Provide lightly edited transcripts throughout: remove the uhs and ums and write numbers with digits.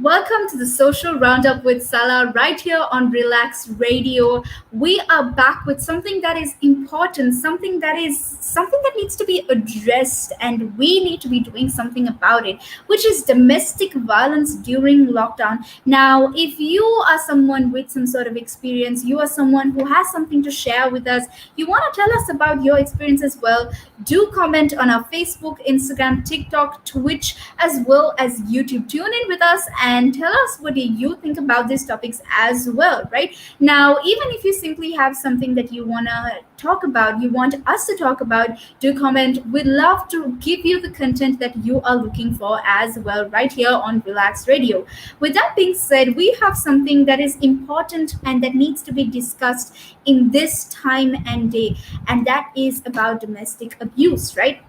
Welcome to the social roundup with Sala right here on Relax Radio. We are back with something that is important, something that needs to be addressed, and we need to be doing something about it, which is domestic violence during lockdown. Now, if you are someone with some sort of experience, you are someone who has something to share with us, you want to tell us about your experience as well, do comment on our Facebook, Instagram, TikTok, Twitch, as well as YouTube. Tune in with us and tell us what do you think about these topics as well, right? Now, even if you simply have something that you want to talk about, you want us to talk about, do comment. We'd love to give you the content that you are looking for as well, right here on Relax Radio. With that being said, we have something that is important and that needs to be discussed in this time and day, and that is about domestic abuse, right?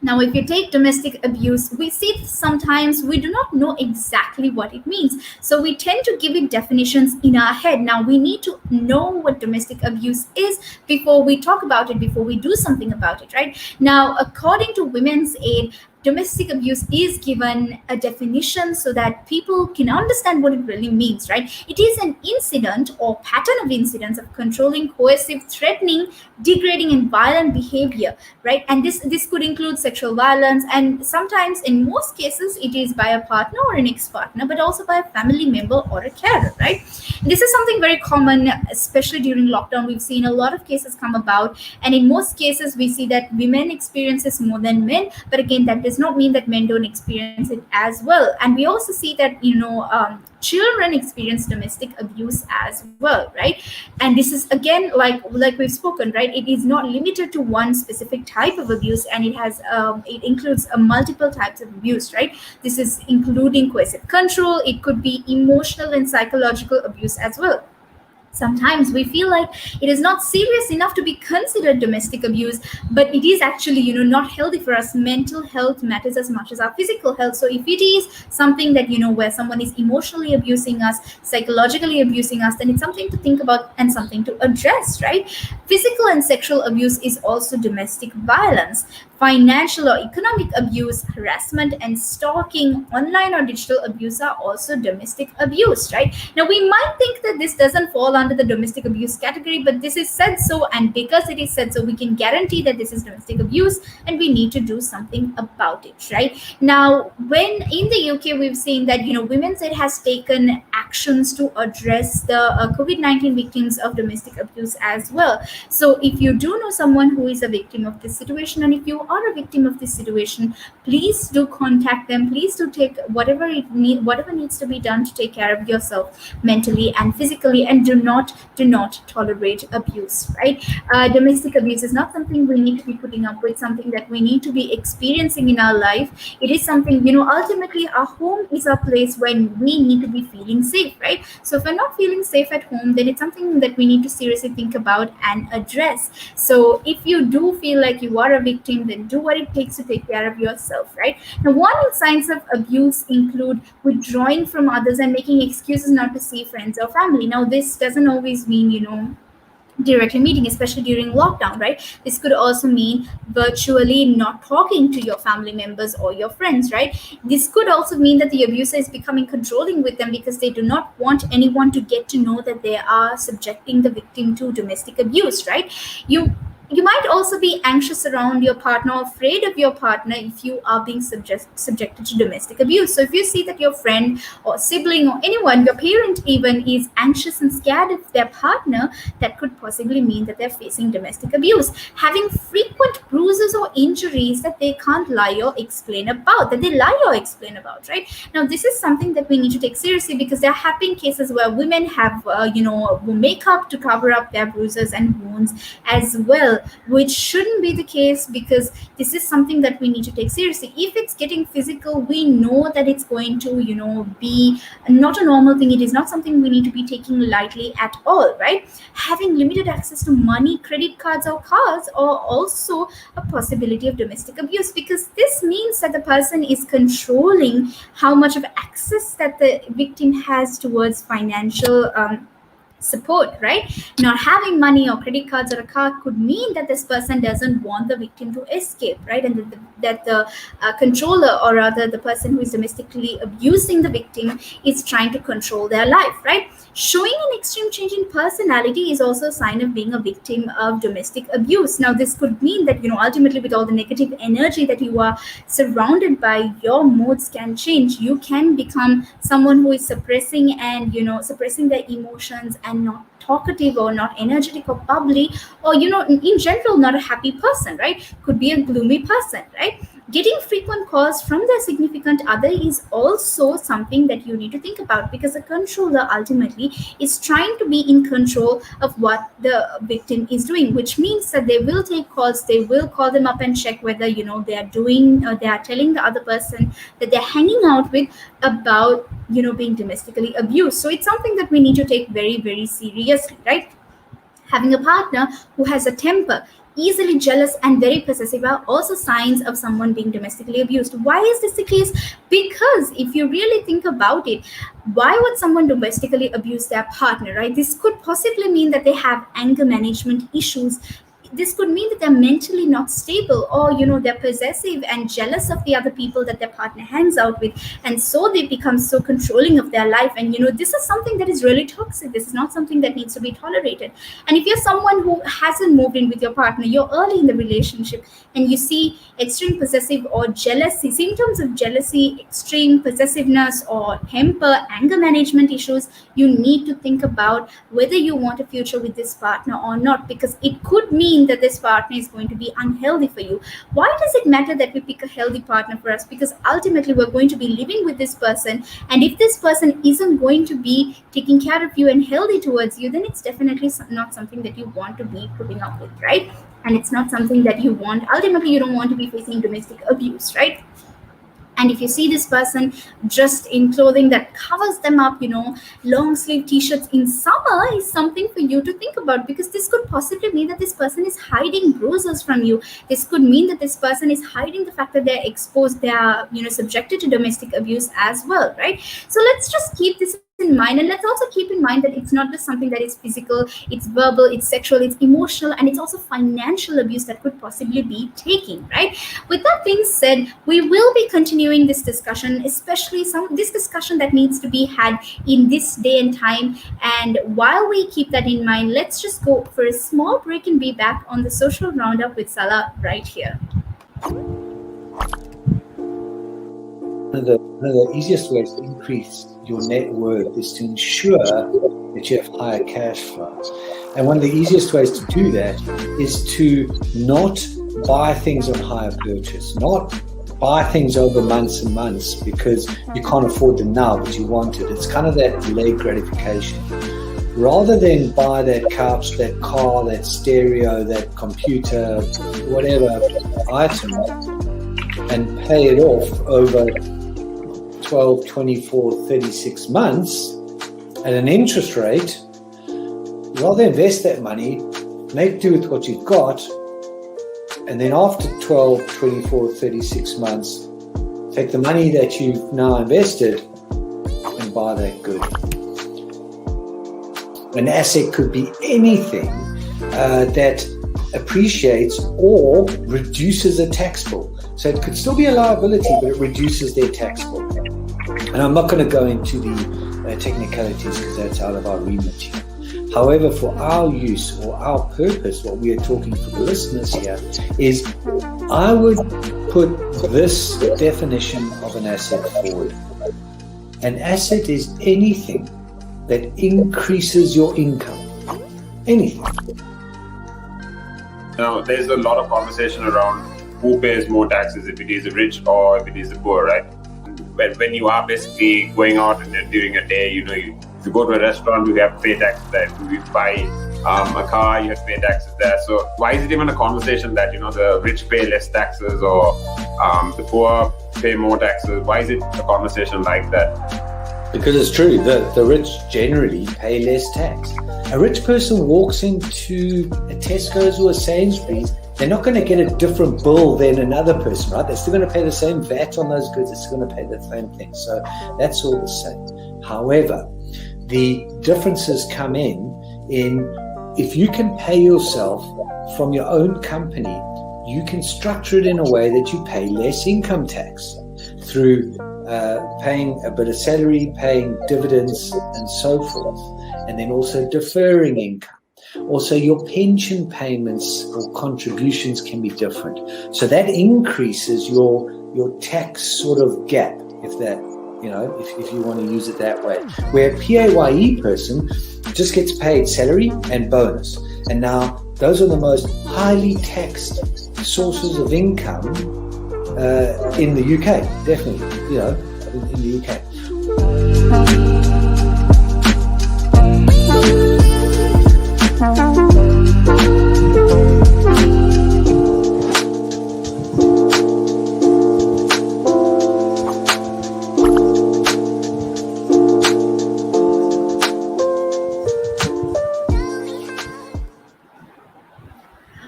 Now, if you take domestic abuse, we see sometimes we do not know exactly what it means. So we tend to give it definitions in our head. Now, we need to know what domestic abuse is before we talk about it, before we do something about it, right? Now, according to Women's Aid, domestic abuse is given a definition so that people can understand what it really means, right? It is an incident or pattern of incidents of controlling, coercive, threatening, degrading, and violent behavior, right? And this could include sexual violence, and sometimes, in most cases, it is by a partner or an ex-partner, but also by a family member or a carer, right? This is something very common, especially during lockdown. We've seen a lot of cases come about, and in most cases, we see that women experience this more than men. But again, that does not mean that men don't experience it as well. And we also see that children experience domestic abuse as well, right? And this is again like we've spoken, right? It is not limited to one specific type of abuse, and it includes multiple types of abuse, right? This is including coercive control. It could be emotional and psychological abuse as well. Sometimes we feel like it is not serious enough to be considered domestic abuse, but it is actually not healthy for us. Mental health matters as much as our physical health. So if it is something that where someone is emotionally abusing us, psychologically abusing us, then it's something to think about and something to address, right? Physical and sexual abuse is also domestic violence. Financial or economic abuse, harassment, and stalking, online or digital abuse are also domestic abuse, right? Now, we might think that this doesn't fall under the domestic abuse category, but this is said so, and because it is said so, we can guarantee that this is domestic abuse, and we need to do something about it, right? Now, when in the UK, we've seen that Women's Aid has taken actions to address the COVID-19 victims of domestic abuse as well. So, if you do know someone who is a victim of this situation, and if you are a victim of this situation, please do contact them. Please do take whatever needs to be done to take care of yourself mentally and physically, and do not tolerate abuse, right? Domestic abuse is not something we need to be putting up with, something that we need to be experiencing in our life. It is something, ultimately our home is a place when we need to be feeling safe, right? So if we're not feeling safe at home, then it's something that we need to seriously think about and address. So if you do feel like you are a victim, then do what it takes to take care of yourself, right? Now, warning signs of abuse include withdrawing from others and making excuses not to see friends or family. Now, this doesn't always mean, directly meeting, especially during lockdown, right? This could also mean virtually not talking to your family members or your friends, right? This could also mean that the abuser is becoming controlling with them because they do not want anyone to get to know that they are subjecting the victim to domestic abuse, right? You might also be anxious around your partner, or afraid of your partner if you are being subjected to domestic abuse. So if you see that your friend or sibling or anyone, your parent even, is anxious and scared of their partner, that could possibly mean that they're facing domestic abuse. Having frequent bruises or injuries that they can't lie or explain about, right? Now, this is something that we need to take seriously, because there have been cases where women have, makeup to cover up their bruises and wounds as well, which shouldn't be the case, because this is something that we need to take seriously. If it's getting physical, we know that it's going to, be not a normal thing. It is not something we need to be taking lightly at all, right? Having limited access to money, credit cards, or cars are also a possibility of domestic abuse, because this means that the person is controlling how much of access that the victim has towards financial support, right? Not having money or credit cards or a car could mean that this person doesn't want the victim to escape, right? And that the controller, or rather the person who is domestically abusing the victim, is trying to control their life, right? Showing an extreme change in personality is also a sign of being a victim of domestic abuse. Now, this could mean that, ultimately, with all the negative energy that you are surrounded by, your moods can change. You can become someone who is suppressing and, suppressing their emotions, and not talkative or not energetic or bubbly, or, in general, not a happy person, right? Could be a gloomy person, right? Getting frequent calls from their significant other is also something that you need to think about, because a controller ultimately is trying to be in control of what the victim is doing, which means that they will take calls, they will call them up and check whether, they are doing, they are telling the other person that they're hanging out with about, being domestically abused. So it's something that we need to take very, very seriously, right? Having a partner who has a temper, easily jealous, and very possessive are also signs of someone being domestically abused. Why is this the case? Because if you really think about it, why would someone domestically abuse their partner, right? This could possibly mean that they have anger management issues. This could mean that they're mentally not stable, or they're possessive and jealous of the other people that their partner hangs out with, and so they become so controlling of their life. And this is something that is really toxic. This is not something that needs to be tolerated. And if you're someone who hasn't moved in with your partner, you're early in the relationship, and you see extreme possessive or jealousy symptoms of jealousy, extreme possessiveness, or temper, anger management issues, you need to think about whether you want a future with this partner or not, because it could mean that this partner is going to be unhealthy for you. Why does it matter that we pick a healthy partner for us? Because ultimately we're going to be living with this person, and if this person isn't going to be taking care of you and healthy towards you, then it's definitely not something that you want to be putting up with, right? And it's not something that you want. Ultimately, you don't want to be facing domestic abuse, right? And if you see this person just in clothing that covers them up, long sleeve t-shirts in summer is something for you to think about, because this could possibly mean that this person is hiding bruises from you. This could mean that this person is hiding the fact that they're exposed, they're, subjected to domestic abuse as well, right? So let's just keep this in mind, and let's also keep in mind that it's not just something that is physical, it's verbal, it's sexual, it's emotional, and it's also financial abuse that could possibly be taking, right? With that being said, we will be continuing this discussion, especially this discussion that needs to be had in this day and time. And while we keep that in mind, let's just go for a small break and be back on the social roundup with Sala right here. One of the easiest ways to increase your net worth is to ensure that you have higher cash flows. And one of the easiest ways to do that is to not buy things on hire purchase, not buy things over months and months because you can't afford them now, but you want it. It's kind of that delayed gratification. Rather than buy that couch, that car, that stereo, that computer, whatever item, and pay it off over 12, 24, 36 months at an interest rate, rather invest that money, make do with what you've got, and then after 12, 24, 36 months, take the money that you've now invested and buy that good. An asset could be anything that appreciates or reduces a tax bill. So it could still be a liability, but it reduces their tax bill. And I'm not going to go into the technicalities because that's out of our remit here. However, for our use or our purpose, what we are talking for the listeners here is I would put this definition of an asset forward. An asset is anything that increases your income. Anything. Now, there's a lot of conversation around who pays more taxes, if it is the rich or if it is the poor, right? When you are basically going out during a day, if you go to a restaurant, you have to pay taxes there. If you buy a car, you have to pay taxes there. So why is it even a conversation that, the rich pay less taxes or the poor pay more taxes? Why is it a conversation like that? Because it's true, the rich generally pay less tax. A rich person walks into a Tesco's or a Sainsbury's, they're not going to get a different bill than another person, right? They're still going to pay the same VAT on those goods. They're still going to pay the same thing. So that's all the same. However, the differences come in in if you can pay yourself from your own company, you can structure it in a way that you pay less income tax through paying a bit of salary, paying dividends, and so forth, and then also deferring income. Also, your pension payments or contributions can be different. So that increases your tax sort of gap, if that, if you want to use it that way. Where a PAYE person just gets paid salary and bonus. And now those are the most highly taxed sources of income in the UK, definitely, in the UK.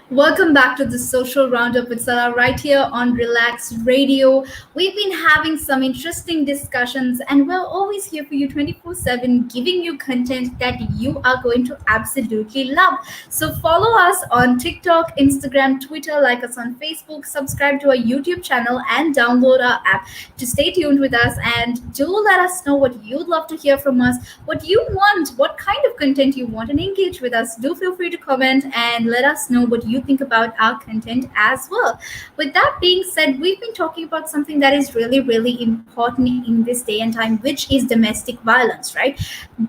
Welcome back to the Social Roundup with Sala right here on Relaks Radio. We've been having some interesting discussions and we're always here for you 24/7, giving you content that you are going to absolutely love. So follow us on TikTok, Instagram, Twitter, like us on Facebook, subscribe to our YouTube channel and download our app to stay tuned with us, and do let us know what you'd love to hear from us, what you want, what kind of content you want, and engage with us. Do feel free to comment and let us know what you think about our content as well. With that being said, we've been talking about something that is really, really important in this day and time, which is domestic violence, right?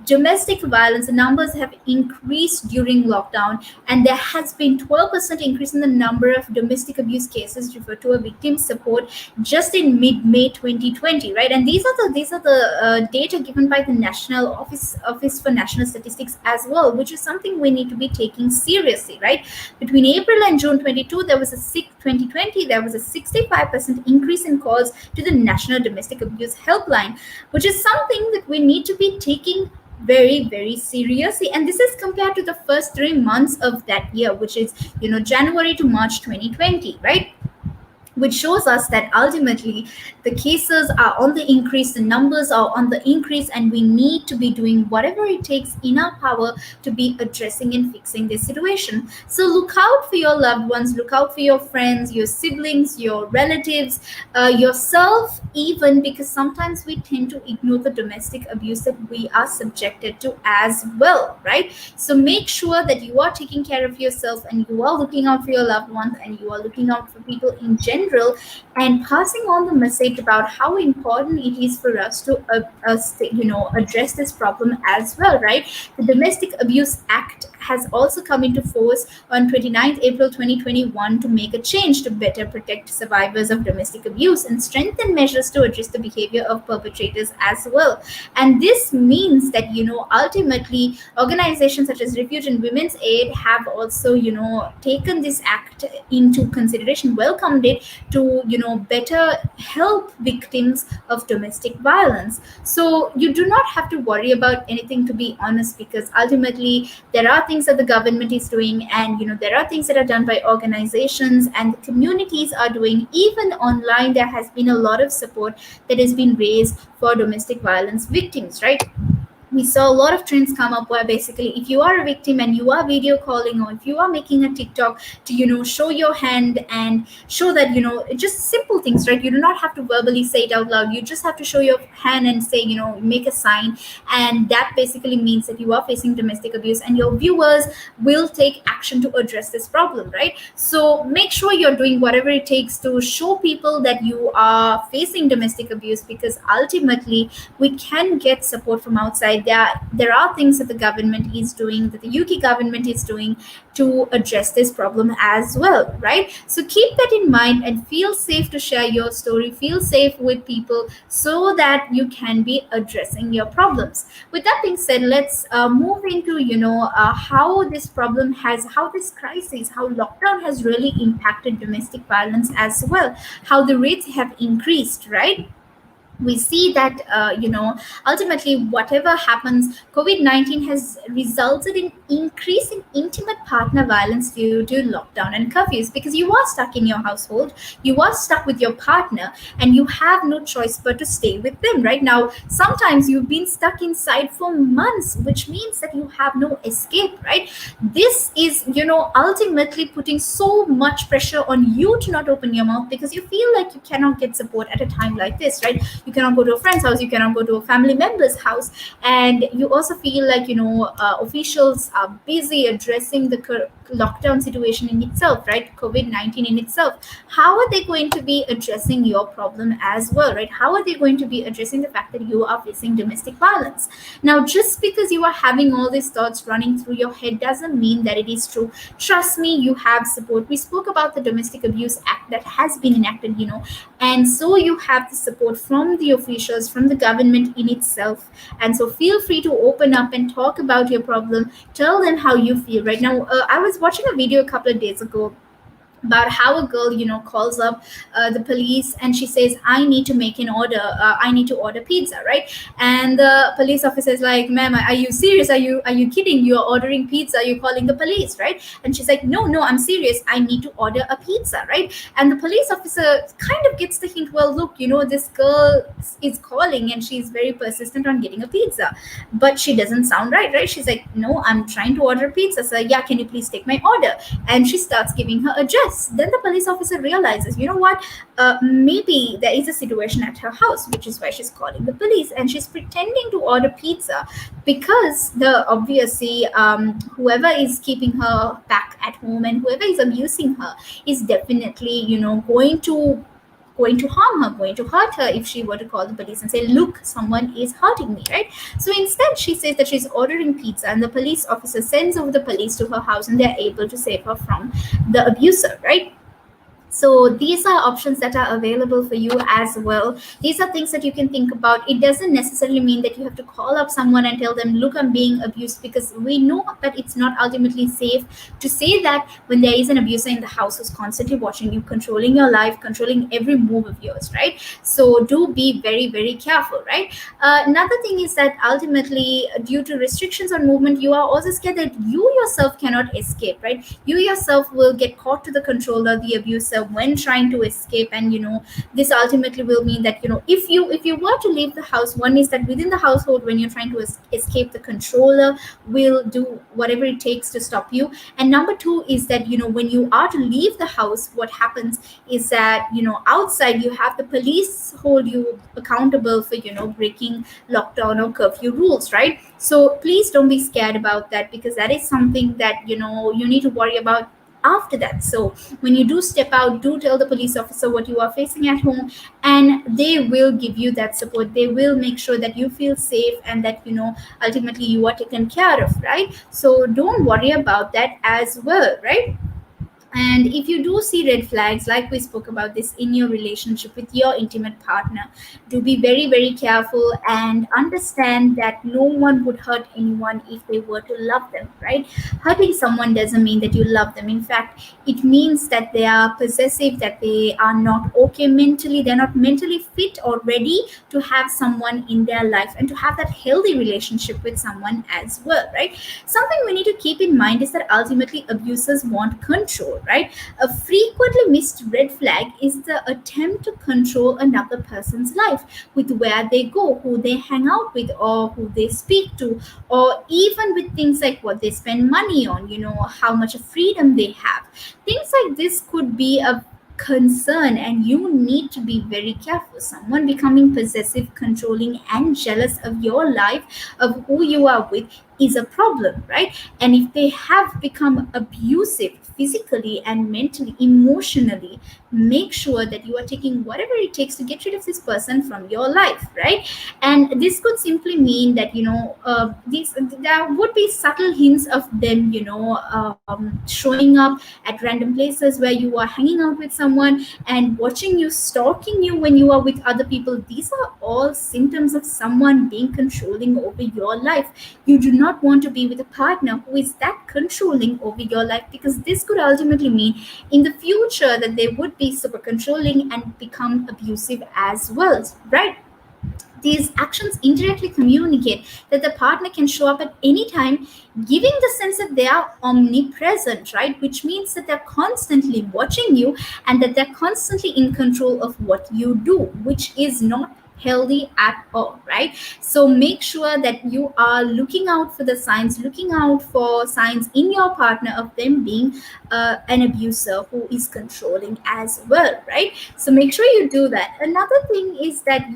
Domestic violence, the numbers have increased during lockdown, and there has been 12% increase in the number of domestic abuse cases referred to a victim support just in mid-May 2020, right? And these are the data given by the National Office for National Statistics as well, which is something we need to be taking seriously, right? Between April and June 2020, there was a 65% increase in calls to the National Domestic Abuse Helpline, which is something that we need to be taking very, very seriously. And this is compared to the first 3 months of that year, which is January to March 2020, right? Which shows us that ultimately the cases are on the increase, the numbers are on the increase, and we need to be doing whatever it takes in our power to be addressing and fixing this situation. So look out for your loved ones, look out for your friends, your siblings, your relatives, yourself even, because sometimes we tend to ignore the domestic abuse that we are subjected to as well, right? So make sure that you are taking care of yourself and you are looking out for your loved ones and you are looking out for people in general, and passing on the message about how important it is for us to address this problem as well, right? The Domestic Abuse Act has also come into force on 29th April 2021 to make a change to better protect survivors of domestic abuse and strengthen measures to address the behavior of perpetrators as well. And this means that ultimately organizations such as Refuge and Women's Aid have also taken this act into consideration, welcomed it to better help victims of domestic violence. So you do not have to worry about anything, to be honest, because ultimately there are things that the government is doing, and there are things that are done by organizations and the communities are doing. Even online there has been a lot of support that has been raised for domestic violence victims, right? We saw a lot of trends come up where basically if you are a victim and you are video calling, or if you are making a TikTok to show your hand and show that just simple things, right? You do not have to verbally say it out loud, you just have to show your hand and say make a sign, and that basically means that you are facing domestic abuse and your viewers will take action to address this problem, right? So make sure you're doing whatever it takes to show people that you are facing domestic abuse, because ultimately we can get support from outside. There are things that the government is doing, that the UK government is doing to address this problem as well, right? So keep that in mind and feel safe to share your story, feel safe with people so that you can be addressing your problems. With that being said, let's move into how this crisis, how lockdown has really impacted domestic violence as well, how the rates have increased, right? We see that ultimately whatever happens, COVID-19 has resulted in increase in intimate partner violence due to lockdown and curfews, because you are stuck in your household, you are stuck with your partner, and you have no choice but to stay with them. Right now, sometimes you've been stuck inside for months, which means that you have no escape, right? This is, ultimately putting so much pressure on you to not open your mouth, because you feel like you cannot get support at a time like this, right? You cannot go to a friend's house, you cannot go to a family member's house, and you also feel like, officials are busy addressing the lockdown situation in itself, right? COVID-19 in itself. How are they going to be addressing your problem as well, right? How are they going to be addressing the fact that you are facing domestic violence? Now, just because you are having all these thoughts running through your head doesn't mean that it is true. Trust me, you have support. We spoke about the Domestic Abuse Act that has been enacted, and so you have the support from the officials, from the government in itself. And so feel free to open up and talk about your problem. Tell them how you feel. Right now, I was watching a video a couple of days ago about how a girl, calls up the police, and she says, I need to make an order, I need to order pizza, right? And the police officer is like, ma'am, are you serious? Are you kidding? You're ordering pizza, you're calling the police, right? And she's like, no, I'm serious, I need to order a pizza, right? And the police officer kind of gets the hint, well, look, this girl is calling and she's very persistent on getting a pizza, but she doesn't sound right? She's like, no, I'm trying to order pizza, so yeah, can you please take my order? And she starts giving her address. Then the police officer realizes, what, maybe there is a situation at her house, which is why she's calling the police, and she's pretending to order pizza, because the obviously whoever is keeping her back at home and whoever is abusing her is definitely, going to harm her, going to hurt her if she were to call the police and say, look, someone is hurting me, right? So instead, she says that she's ordering pizza, and the police officer sends over the police to her house, and they're able to save her from the abuser, right? So these are options that are available for you as well. These are things that you can think about. It doesn't necessarily mean that you have to call up someone and tell them, look, I'm being abused, because we know that it's not ultimately safe to say that when there is an abuser in the house who's constantly watching you, controlling your life, controlling every move of yours, right? So do be very, very careful, right? Another thing is that ultimately, due to restrictions on movement, you are also scared that you yourself cannot escape, right? You yourself will get caught to the controller, the abuser, when trying to escape. And this ultimately will mean that, if you were to leave the house, one is that within the household, when you're trying to escape, the controller will do whatever it takes to stop you. And number two is that, when you are to leave the house, what happens is that, outside, you have the police hold you accountable for, breaking lockdown or curfew rules, right? So please don't be scared about that, because that is something that, you need to worry about after that. So when you do step out, do tell the police officer what you are facing at home, and they will give you that support. They will make sure that you feel safe, and that, ultimately you are taken care of, right? So don't worry about that as well, right? And if you do see red flags, like we spoke about this in your relationship with your intimate partner, do be very, very careful, and understand that no one would hurt anyone if they were to love them, right? Hurting someone doesn't mean that you love them. In fact, it means that they are possessive, that they are not okay mentally, they're not mentally fit or ready to have someone in their life, and to have that healthy relationship with someone as well, right? Something we need to keep in mind is that ultimately abusers want control, right? A frequently missed red flag is the attempt to control another person's life, with where they go, who they hang out with, or who they speak to, or even with things like what they spend money on, how much of freedom they have. Things like this could be a concern, and you need to be very careful. Someone becoming possessive, controlling, and jealous of your life, of who you are with, is a problem, right? And if they have become abusive physically and mentally, emotionally, make sure that you are taking whatever it takes to get rid of this person from your life, right? And this could simply mean that, there would be subtle hints of them, showing up at random places where you are hanging out with someone, and watching you, stalking you when you are with other people. These are all symptoms of someone being controlling over your life. You do not want to be with a partner who is that controlling over your life, because this could ultimately mean in the future that they would be super controlling and become abusive as well, right? these actions indirectly communicate that the partner can show up at any time, giving the sense that they are omnipresent, right? Which means that they're constantly watching you and that they're constantly in control of what you do, which is not healthy at all, right? So make sure that you are looking out for the signs, looking out for signs in your partner of them being an abuser who is controlling as well, right? So make sure you do that. Another thing is that,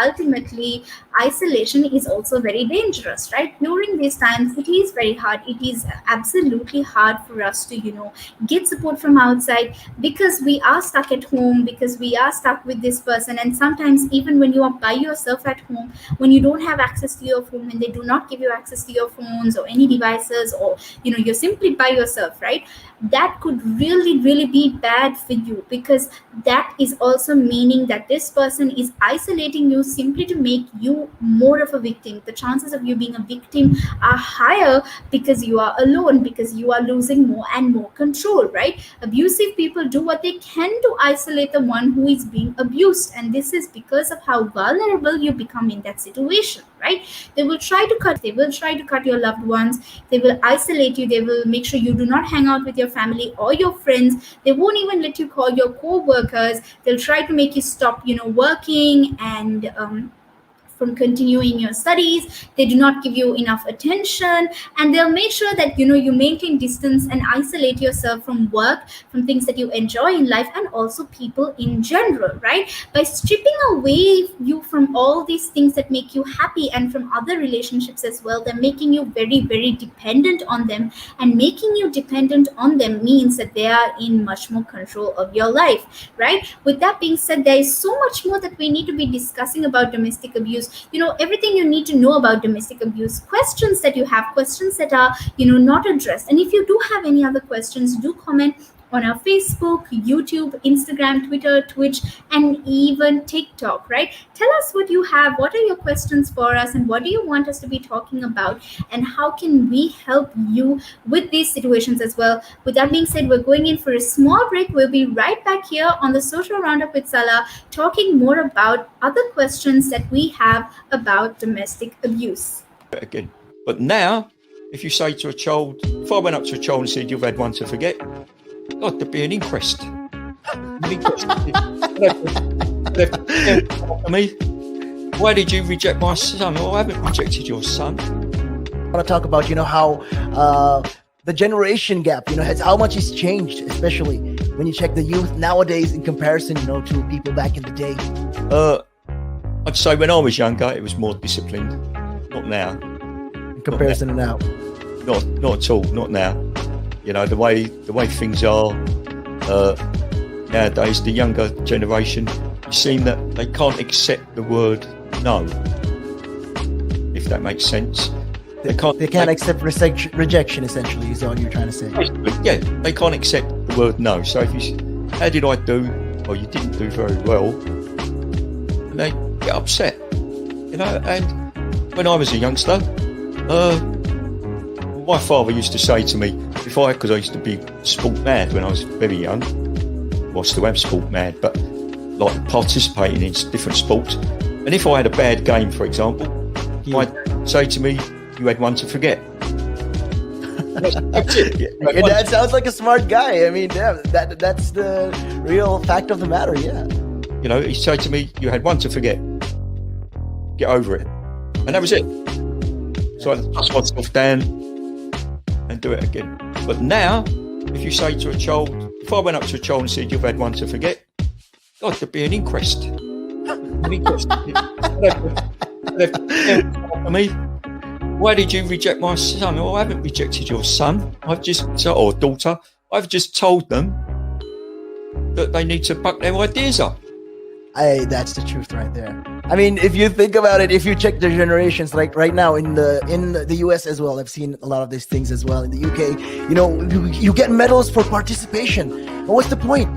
ultimately isolation is also very dangerous, right? During these times it is very hard, it is absolutely hard for us to get support from outside, because we are stuck at home, because we are stuck with this person. And sometimes even when you are by yourself at home, when you don't have access to your phone, when they do not give you access to your phones or any devices, or you're simply by yourself, right? That could really really be bad for you, because that is also meaning that this person is isolating you simply to make you more of a victim. The chances of you being a victim are higher because you are alone, because you are losing more and more control, right? Abusive people do what they can to isolate the one who is being abused, and this is because of how vulnerable you become in that situation, right? They will try to cut your loved ones, they will isolate you, they will make sure you do not hang out with your family or your friends, they won't even let you call your co-workers, they'll try to make you stop working and from continuing your studies. They do not give you enough attention, and they'll make sure that you maintain distance and isolate yourself from work, from things that you enjoy in life, and also people in general, right? By stripping away you from all these things that make you happy and from other relationships as well, they're making you very very dependent on them, and making you dependent on them means that they are in much more control of your life, right? With that being said, there is so much more that we need to be discussing about domestic abuse. Everything you need to know about domestic abuse, questions that you have, questions that are not addressed. And if you do have any other questions, do comment on our Facebook, YouTube, Instagram, Twitter, Twitch, and even TikTok, right? Tell us what you have, what are your questions for us, and what do you want us to be talking about, and how can we help you with these situations as well. With that being said, we're going in for a small break. We'll be right back here on the Social Roundup with Sala, talking more about other questions that we have about domestic abuse. Again. But now, if you say to a child, if I went up to a child and said, you've had one to forget, God, there'd be an inquest. Me, why did you reject my son? Oh, I haven't rejected your son. I want to talk about, how the generation gap, how much has changed, especially when you check the youth nowadays in comparison, to people back in the day. I'd say when I was younger, it was more disciplined. Not now. In comparison to now. Not at all. Not now. The way things are nowadays, the younger generation, you seem that they can't accept the word no, if that makes sense. They can't accept rejection, essentially, is all you're trying to say. Yeah, they can't accept the word no. So if you, how did I do? Well, you didn't do very well. And they get upset, And when I was a youngster, my father used to say to me, because I used to be sport mad when I was very young. Well, I still am sport mad, but like participating in different sports. And if I had a bad game, for example, he'd say to me, you had one to forget. That's it. Your dad sounds like a smart guy. I mean, yeah, that's the real fact of the matter, yeah. He'd say to me, you had one to forget. Get over it. And that was it. So I dust myself down and do it again. But now, if you say to a child, if I went up to a child and said, you've had one to forget, God, there'd be an inquest. Me, why did you reject my son? Oh, I haven't rejected your son. Or daughter. I've just told them that they need to buck their ideas up. That's the truth right there. I mean, if you think about it, if you check the generations, like right now in the US as well, I've seen a lot of these things as well. In the UK, you get medals for participation. But what's the point?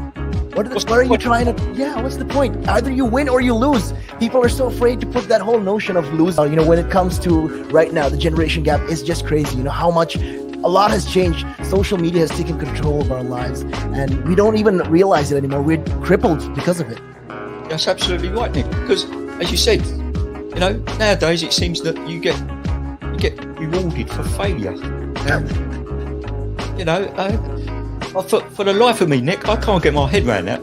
What are you trying to? Yeah, what's the point? Either you win or you lose. People are so afraid to put that whole notion of losing. When it comes to right now, the generation gap is just crazy. How much a lot has changed. Social media has taken control of our lives, and we don't even realize it anymore. We're crippled because of it. That's absolutely right, Nick. Because, as you said, Nowadays it seems that you get rewarded for failure. For the life of me, Nick, I can't get my head around that.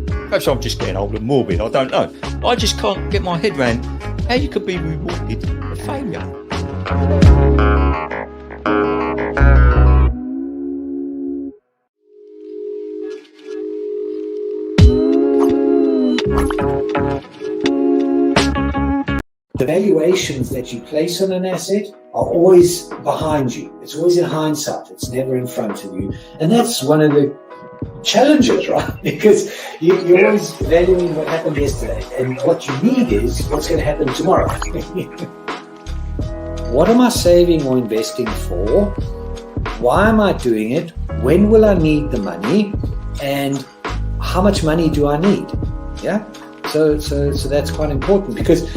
Perhaps I'm just getting old and morbid, I don't know. I just can't get my head around how you could be rewarded for failure. The valuations that you place on an asset are always behind you. It's always in hindsight. It's never in front of you. And that's one of the challenges, right? Because you're always valuing what happened yesterday. And what you need is what's going to happen tomorrow. What am I saving or investing for? Why am I doing it? When will I need the money? And how much money do I need? Yeah. So that's quite important, because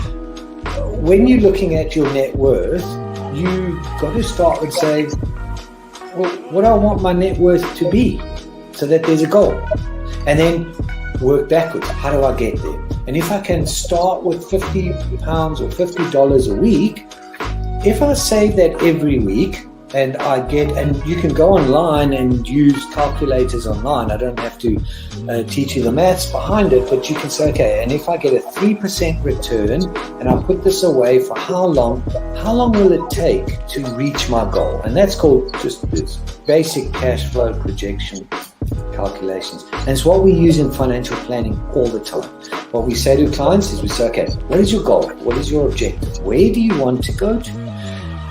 when you're looking at your net worth, you got to start with saying, well, what do I want my net worth to be, so that there's a goal, and then work backwards. How do I get there? And if I can start with £50 or $50 a week, if I save that every week, and you can go online and use calculators online. I don't have to teach you the maths behind it, but you can say, okay, and if I get a 3% return and I put this away for how long will it take to reach my goal? And that's called just this basic cash flow projection calculations. And it's what we use in financial planning all the time. What we say to clients is we say, okay, what is your goal? What is your objective? Where do you want to go to?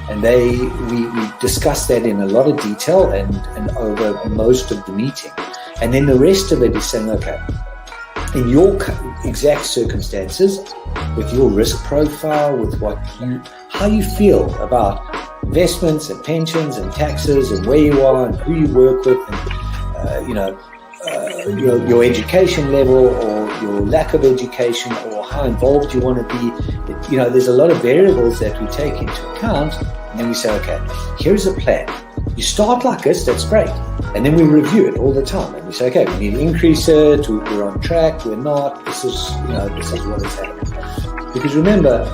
And we discuss that in a lot of detail and over most of the meeting. And then the rest of it is saying, okay, in your exact circumstances, with your risk profile, with how you feel about investments and pensions and taxes and where you are and who you work with, and your education level or your lack of education, or how involved you want to be. There's a lot of variables that we take into account, and then we say, okay, here's a plan. You start like this, that's great. And then we review it all the time, and we say, okay, we need to increase it, we're on track, we're not, this is what is happening. Because remember,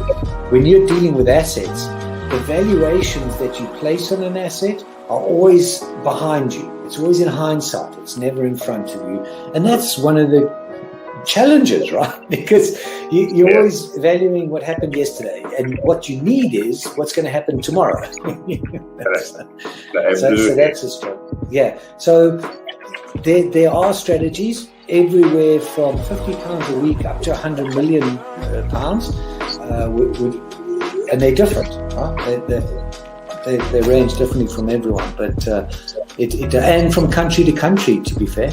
when you're dealing with assets, the valuations that you place on an asset are always behind you. It's always in hindsight. It's never in front of you. And that's one of the challenges, right? Because you're always valuing what happened yesterday, and what you need is what's going to happen tomorrow. So that's a struggle. Yeah. So there are strategies everywhere from £50 a week up to £100 million, and they're different, right? They range differently from everyone, but and from country to country, to be fair.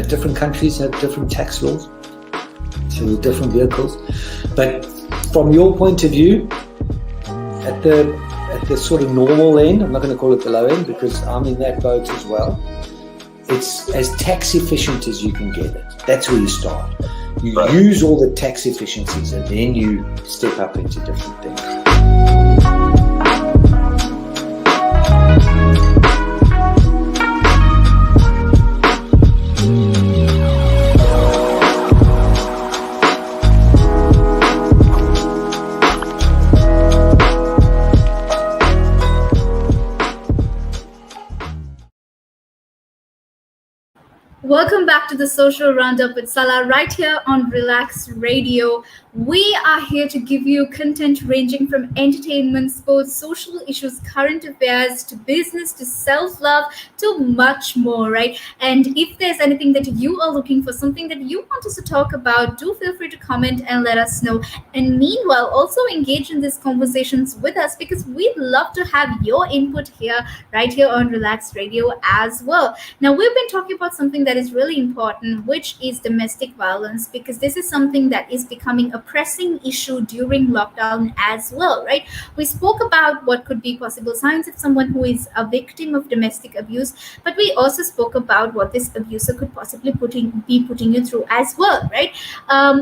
Different countries have different tax laws, so different vehicles. But from your point of view, at the sort of normal end, I'm not going to call it the low end because I'm in that boat as well. It's as tax efficient as you can get it. That's where you start. You use all the tax efficiencies, and then you step up into different things. Welcome back to the Social Roundup with Sala, right here on Relaks Radio. We are here to give you content ranging from entertainment, sports, social issues, current affairs, to business, to self-love, to much more, right? And if there's anything that you are looking for, something that you want us to talk about, do feel free to comment and let us know. And meanwhile, also engage in these conversations with us, because we'd love to have your input here, right here on Relaks Radio as well. Now, we've been talking about something that is really important, which is domestic violence, because this is something that is becoming a pressing issue during lockdown as well, right? We spoke about what could be possible signs of someone who is a victim of domestic abuse, but we also spoke about what this abuser could possibly be putting you through as well, right?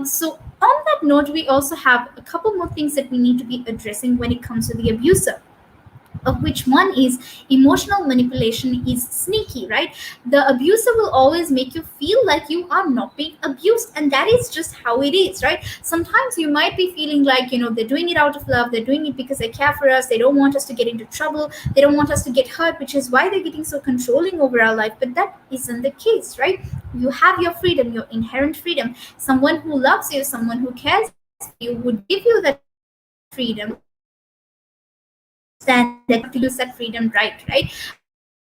So on that note, we also have a couple more things that we need to be addressing when it comes to the abuser. of which one is emotional manipulation is sneaky, right? The abuser will always make you feel like you are not being abused, and that is just how it is, right? Sometimes you might be feeling like, they're doing it out of love, they're doing it because they care for us, they don't want us to get into trouble, they don't want us to get hurt, which is why they're getting so controlling over our life. But that isn't the case, right? You have your freedom, your inherent freedom. Someone who loves you, someone who cares for you would give you that freedom. Understand that you have to use that freedom right?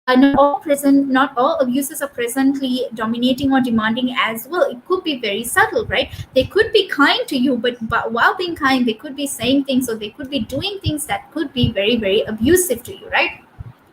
Not all abuses are presently dominating or demanding as well. It could be very subtle, right? They could be kind to you, but while being kind, they could be saying things, or they could be doing things that could be very, very abusive to you, right?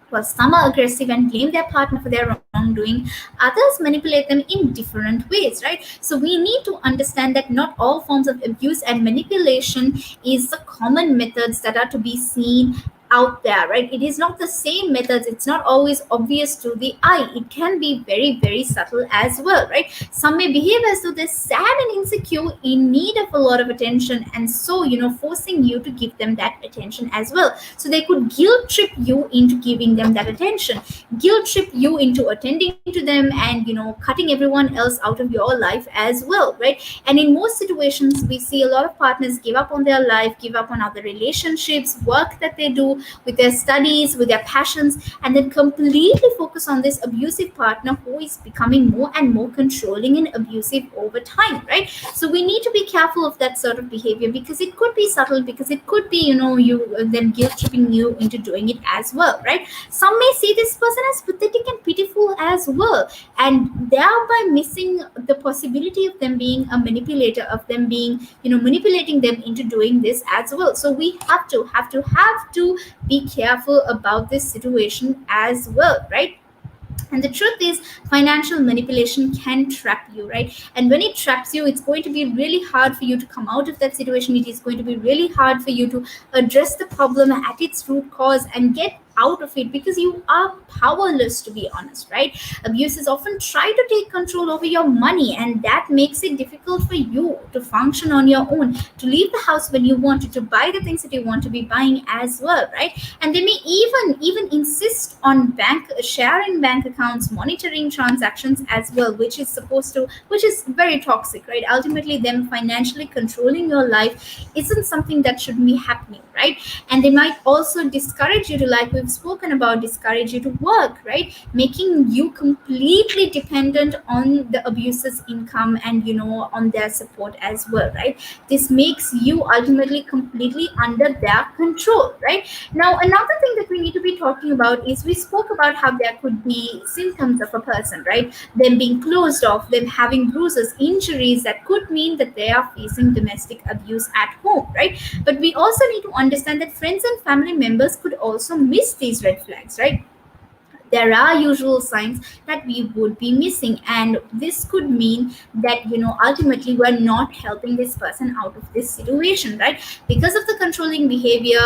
Well, some are aggressive and blame their partner for their wrongdoing. Others manipulate them in different ways, right? So we need to understand that not all forms of abuse and manipulation is the common methods that are to be seen out there, right? It is not the same methods. It's not always obvious to the eye. It can be very, very subtle as well, right? Some may behave as though they're sad and insecure, in need of a lot of attention, and so, forcing you to give them that attention as well. So they could guilt trip you into giving them that attention, guilt trip you into attending to them, and cutting everyone else out of your life as well, right? And in most situations, we see a lot of partners give up on their life, give up on other relationships, work that they do, with their studies, with their passions, and then completely focus on this abusive partner who is becoming more and more controlling and abusive over time, right? So we need to be careful of that sort of behavior, because it could be subtle, because it could be them guilt tripping you into doing it as well, right? Some may see this person as pathetic and pitiful as well, and thereby missing the possibility of them being a manipulator, of them being manipulating them into doing this as well. So we have to be careful about this situation as well, right? And the truth is, financial manipulation can trap you, right? And when it traps you, it's going to be really hard for you to come out of that situation. It is going to be really hard for you to address the problem at its root cause and get out of it, because you are powerless, to be honest, right? Abusers often try to take control over your money, and that makes it difficult for you to function on your own, to leave the house when you want to buy the things that you want to be buying as well, right? And they may even insist on sharing bank accounts, monitoring transactions as well, which is very toxic, right? Ultimately, them financially controlling your life isn't something that should be happening, right? And they might also discourage you to, like we've spoken about, discourage you to work, right? Making you completely dependent on the abuser's income and on their support as well, right? This makes you ultimately completely under their control, right? Now, another thing that we need to be talking about is, we spoke about how there could be symptoms of a person, right? Them being closed off, them having bruises, injuries that could mean that they are facing domestic abuse at home, right? But we also need to understand that friends and family members could also miss these red flags, right? There are usual signs that we would be missing, and this could mean that ultimately we're not helping this person out of this situation, right? Because of the controlling behavior,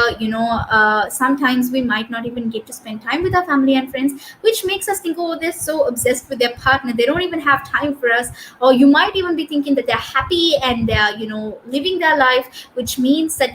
sometimes we might not even get to spend time with our family and friends, which makes us think, oh, they're so obsessed with their partner, they don't even have time for us. Or you might even be thinking that they're happy and they're living their life, which means that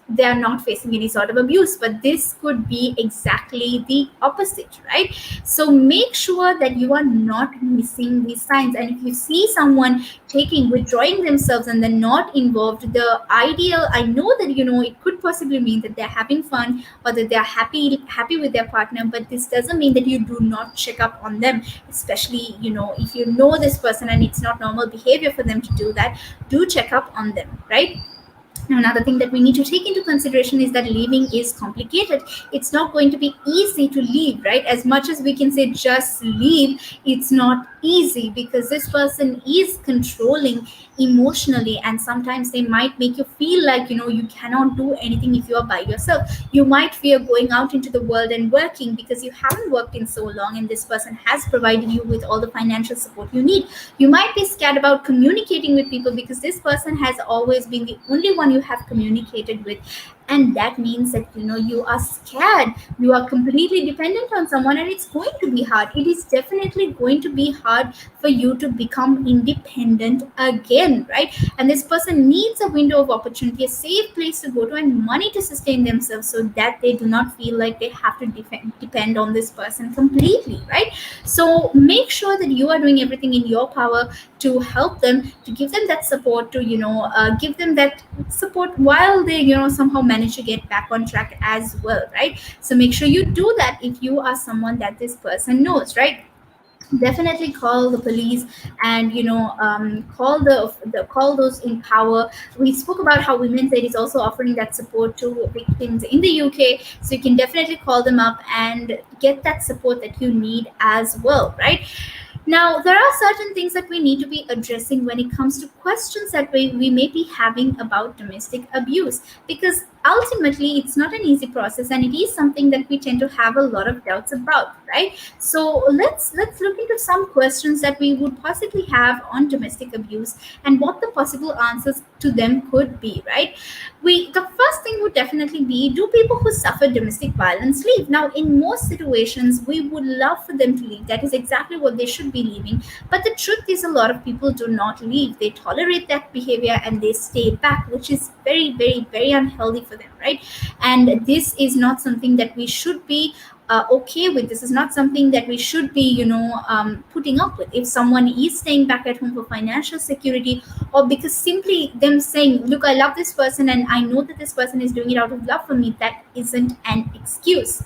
they are not facing any sort of abuse. But this could be exactly the opposite, right? So make sure that you are not missing these signs. And if you see someone withdrawing themselves and they're not involved, the ideal, I know that it could possibly mean that they're having fun, or that they're happy with their partner, but this doesn't mean that you do not check up on them, especially if you know this person and it's not normal behavior for them to do that. Do check up on them, right? Now, another thing that we need to take into consideration is that leaving is complicated. It's not going to be easy to leave, right? As much as we can say just leave, it's not easy, because this person is controlling emotionally, and sometimes they might make you feel like you cannot do anything if you are by yourself. You might fear going out into the world and working because you haven't worked in so long, and this person has provided you with all the financial support you need. You might be scared about communicating with people because this person has always been the only one you have communicated with. And that means that you are scared, you are completely dependent on someone, and it's going to be hard. It is definitely going to be hard for you to become independent again, right? And this person needs a window of opportunity, a safe place to go to, and money to sustain themselves, so that they do not feel like they have to depend on this person completely, right? So make sure that you are doing everything in your power to help them, to give them that support, to give them that support while they somehow manage to get back on track as well, right? So make sure you do that if you are someone that this person knows, right? Definitely call the police, and call those in power. We spoke about how Women's Aid is also offering that support to victims in the UK, so you can definitely call them up and get that support that you need as well, right? Now, there are certain things that we need to be addressing when it comes to questions that we may be having about domestic abuse, because ultimately it's not an easy process, and it is something that we tend to have a lot of doubts about, right? So let's look into some questions that we would possibly have on domestic abuse and what the possible answers to them could be, right? The first thing would definitely be, do people who suffer domestic violence leave? Now, in most situations we would love for them to leave. That is exactly what they should be leaving. But the truth is, a lot of people do not leave. They tolerate that behavior and they stay back, which is very, very, very unhealthy for them, right? And this is not something that we should be okay with. This is not something that we should be putting up with. If someone is staying back at home for financial security, or because simply them saying, look, I love this person and I know that this person is doing it out of love for me, that isn't an excuse.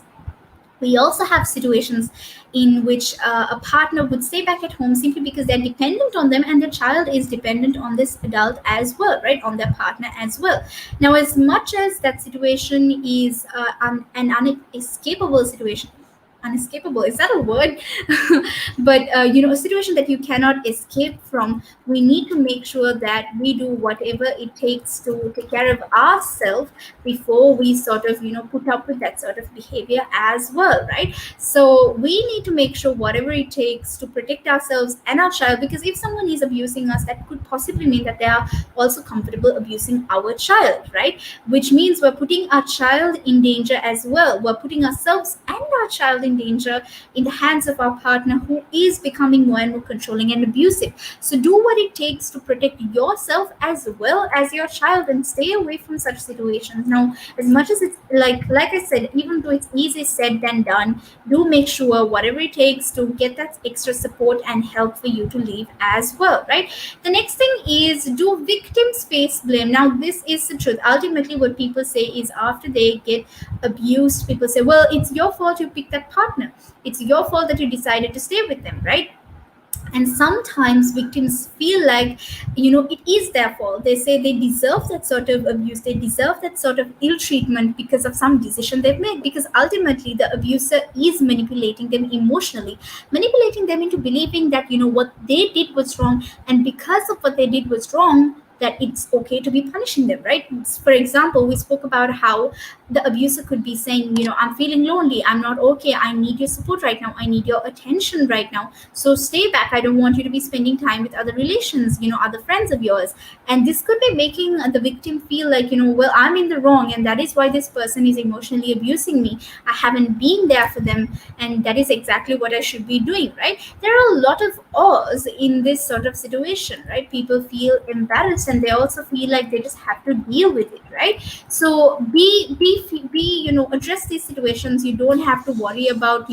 We also have situations in which a partner would stay back at home simply because they're dependent on them, and their child is dependent on this adult as well, right? On their partner as well. Now, as much as that situation is an unescapable situation, unescapable, is that a word? But a situation that you cannot escape from, we need to make sure that we do whatever it takes to take care of ourselves before we sort of put up with that sort of behavior as well, right? So we need to make sure whatever it takes to protect ourselves and our child, because if someone is abusing us, that could possibly mean that they are also comfortable abusing our child, right? Which means we're putting our child in danger as well. We're putting ourselves and our child in danger in the hands of our partner, who is becoming more and more controlling and abusive. So do what it takes to protect yourself as well as your child, and stay away from such situations. Now, as much as it's like I said, even though it's easier said than done, do make sure whatever it takes to get that extra support and help for you to leave as well, right? The next thing is, do victims face blame? Now, this is the truth. Ultimately, what people say is, after they get abused, people say, well, it's your fault you picked that partner, it's your fault that you decided to stay with them, right? And sometimes victims feel like it is their fault. They say they deserve that sort of abuse, they deserve that sort of ill treatment because of some decision they've made, because ultimately the abuser is manipulating them emotionally, manipulating them into believing that what they did was wrong, and because of what they did was wrong, that it's okay to be punishing them, right? For example, we spoke about how the abuser could be saying, I'm feeling lonely, I'm not okay, I need your support right now, I need your attention right now, so stay back, I don't want you to be spending time with other relations, other friends of yours. And this could be making the victim feel like, well, I'm in the wrong, and that is why this person is emotionally abusing me. I haven't been there for them, and that is exactly what I should be doing, right? There are a lot of awes in this sort of situation, right? People feel embarrassed, and they also feel like they just have to deal with it, right? So address these situations. You don't have to worry about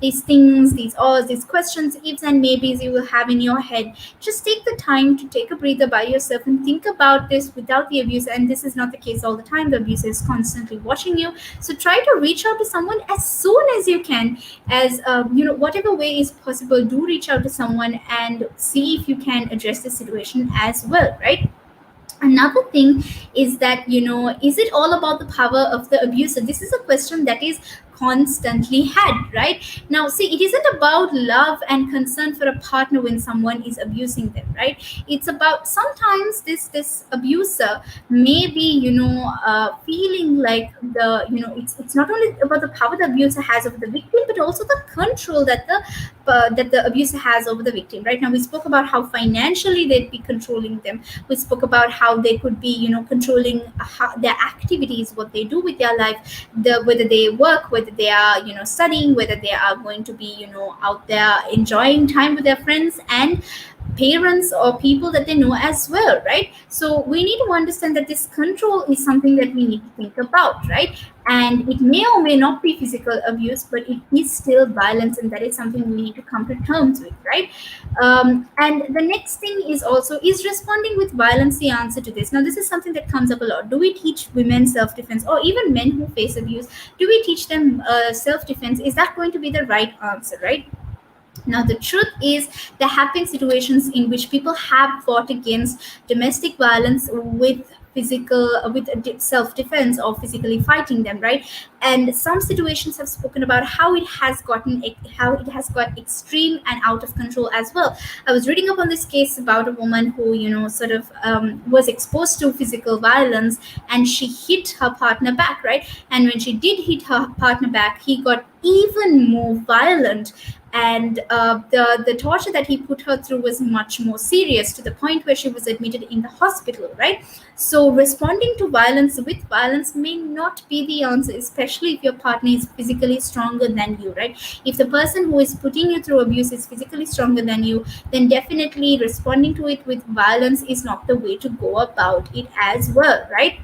these things, these awes, these questions, ifs and maybes you will have in your head. Just take the time to take a breather by yourself and think about this without the abuse. And this is not the case all the time. The abuser is constantly watching you, so try to reach out to someone as soon as you can, as whatever way is possible. Do reach out to someone and see if you can address the situation as well, right? Another thing is that is it all about the power of the abuser? This is a question that is constantly had, right? Now, see, it isn't about love and concern for a partner when someone is abusing them, right? It's about sometimes this abuser may be, feeling like it's not only about the power the abuser has over the victim, but also the control that the abuser has over the victim. Right now, we spoke about how financially they'd be controlling them. We spoke about how they could be, controlling their activities, what they do with their life, whether they work, whether they are, studying, whether they are going to be, out there enjoying time with their friends and parents or people that they know as well, right? So we need to understand that this control is something that we need to think about, right? And it may or may not be physical abuse, but it is still violence, and that is something we need to come to terms with, right? And the next thing is also, is responding with violence the answer to this? Now, this is something that comes up a lot. Do we teach women self-defense, or even men who face abuse, do we teach them self-defense? Is that going to be the right answer, right? Now, the truth is, there have been situations in which people have fought against domestic violence with self-defense or physically fighting them, right? And some situations have spoken about how it has got extreme and out of control as well. I was reading up on this case about a woman who, was exposed to physical violence, and she hit her partner back, right? And when she did hit her partner back, he got even more violent, and the torture that he put her through was much more serious, to the point where she was admitted in the hospital, right? So responding to violence with violence may not be the answer, especially if your partner is physically stronger than you, right? If the person who is putting you through abuse is physically stronger than you, then definitely responding to it with violence is not the way to go about it as well, right?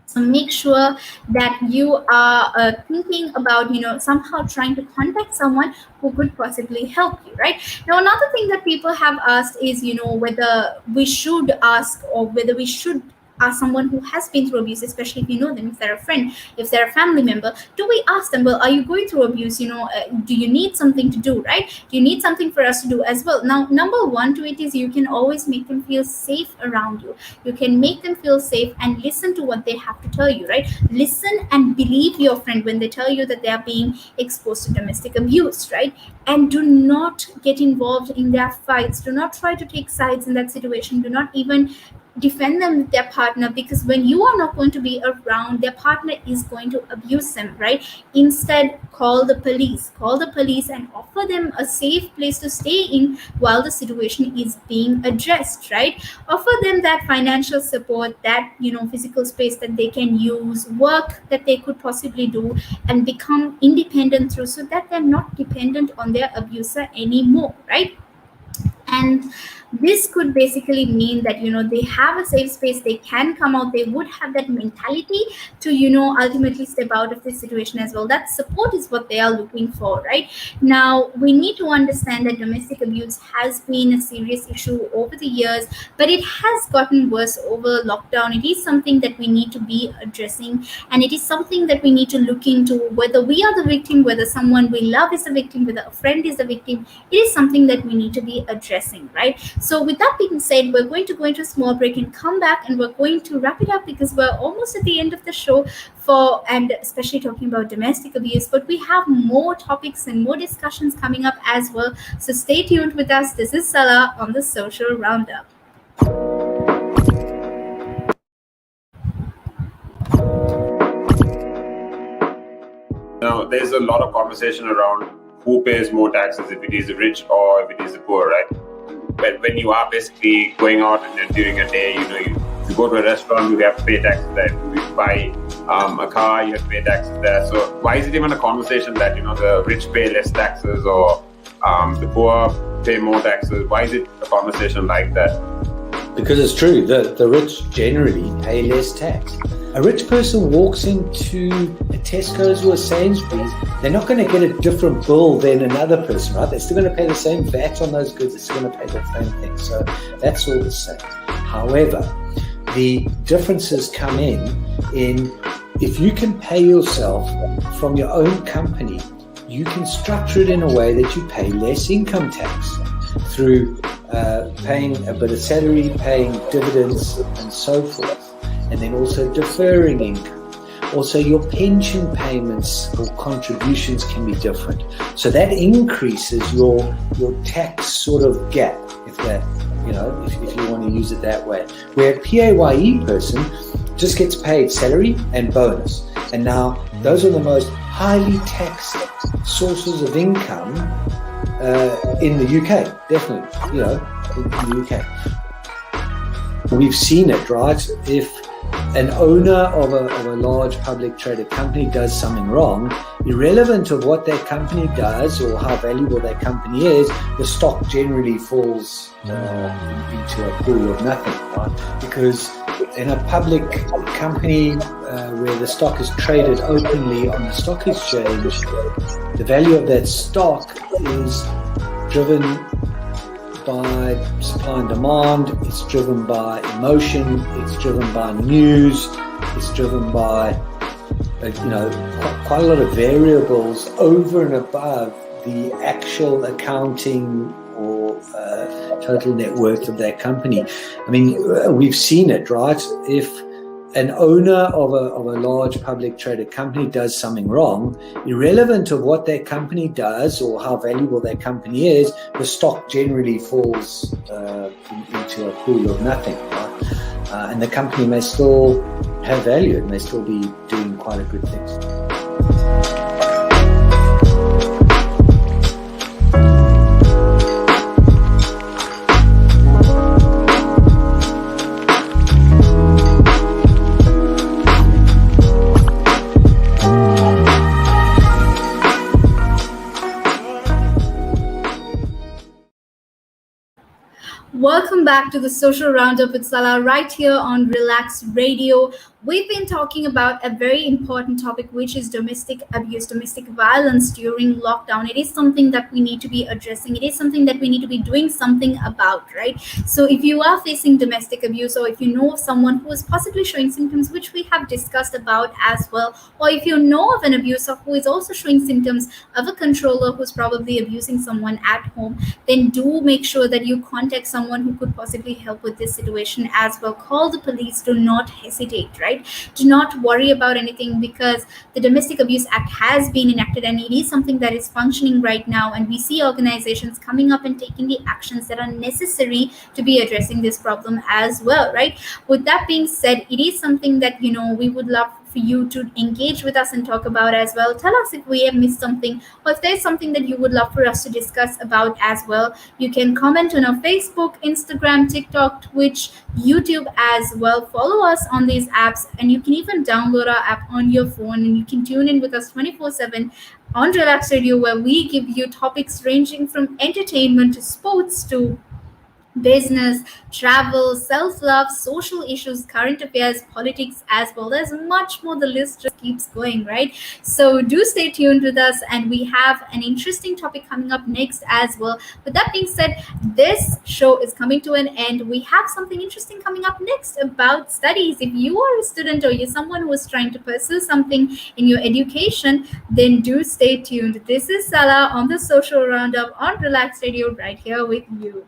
So make sure that you are thinking about, somehow trying to contact someone who could possibly help you, right? Now, another thing that people have asked is, whether we should ask, or whether we should ask someone who has been through abuse, especially if you know them, if they're a friend, if they're a family member, do we ask them, well, are you going through abuse? Do you need something to do, right? Do you need something for us to do as well? Now, number one to it is, you can always make them feel safe around you. You can make them feel safe and listen to what they have to tell you, right? Listen and believe your friend when they tell you that they are being exposed to domestic abuse, right? And do not get involved in their fights. Do not try to take sides in that situation. Do not even defend them with their partner, because when you are not going to be around, their partner is going to abuse them, right? Instead, call the police and offer them a safe place to stay in while the situation is being addressed, right? Offer them that financial support, that physical space that they can use, work that they could possibly do, and become independent through, so that they're not dependent on their abuser anymore, right? And this could basically mean that they have a safe space, they can come out, they would have that mentality to ultimately step out of this situation as well. That support is what they are looking for, right? Now, we need to understand that domestic abuse has been a serious issue over the years, but it has gotten worse over lockdown. It is something that we need to be addressing, and it is something that we need to look into, whether we are the victim, whether someone we love is the victim, whether a friend is the victim. It is something that we need to be addressing, right? So with that being said, we're going to go into a small break and come back, and we're going to wrap it up, because we're almost at the end of the show, and especially talking about domestic abuse, but we have more topics and more discussions coming up as well. So stay tuned with us. This is Sala on the Social Roundup. Now, there's a lot of conversation around who pays more taxes, if it is the rich or if it is the poor, right? When you are basically going out and during a day, you go to a restaurant, you have to pay taxes there. If you buy a car, you have to pay taxes there. So why is it even a conversation that the rich pay less taxes, or the poor pay more taxes? Why is it a conversation like that? Because it's true that the rich generally pay less tax. A rich person walks into a Tesco's or a Sainsbury's, they're not going to get a different bill than another person, right? They're still going to pay the same VAT on those goods. They're still going to pay the same thing. So that's all the same. However, the differences come in if you can pay yourself from your own company, you can structure it in a way that you pay less income tax through paying a bit of salary, paying dividends, and so forth, and then also deferring income. Also, your pension payments or contributions can be different. So that increases your tax sort of gap, if you want to use it that way. Where a PAYE person just gets paid salary and bonus. And now those are the most highly taxed sources of income in the UK, definitely, in the UK. We've seen it, right? If an owner of a large public traded company does something wrong, irrelevant of what that company does or how valuable that company is, the stock generally falls into a pool of nothing, right? Because in a public company where the stock is traded openly on the stock exchange, the value of that stock is driven by supply and demand, it's driven by emotion, it's driven by news, it's driven by quite a lot of variables over and above the actual accounting or total net worth of that company. I mean, we've seen it, right? If an owner of a large public traded company does something wrong, irrelevant of what that company does or how valuable that company is, the stock generally falls into a pool of nothing, right? And the company may still have value, it may still be doing quite a good things. Welcome back to the Social Roundup with Sala right here on Relaks Radio. We've been talking about a very important topic, which is domestic abuse, domestic violence during lockdown. It is something that we need to be addressing. It is something that we need to be doing something about, right? So if you are facing domestic abuse, or if you know of someone who is possibly showing symptoms, which we have discussed about as well, or if you know of an abuser who is also showing symptoms of a controller who's probably abusing someone at home, then do make sure that you contact someone who could possibly help with this situation as well. Call the police. Do not hesitate, right? Do not worry about anything, because the Domestic Abuse Act has been enacted and it is something that is functioning right now, and we see organizations coming up and taking the actions that are necessary to be addressing this problem as well, right? With that being said, it is something that we would love for you to engage with us and talk about as well. Tell us if we have missed something, or if there's something that you would love for us to discuss about as well. You can comment on our Facebook, Instagram, TikTok, Twitch, YouTube as well. Follow us on these apps, and you can even download our app on your phone, and you can tune in with us 24/7 on Relaks Radio, where we give you topics ranging from entertainment to sports to business, travel, self-love, social issues, current affairs, politics, as well as much more. The list just keeps going, right? So do stay tuned with us, and we have an interesting topic coming up next as well. With that being said, this show is coming to an end. We have something interesting coming up next about studies. If you are a student or you're someone who is trying to pursue something in your education, then do stay tuned. This is Sala on the Social Roundup on Relaks Radio right here with you.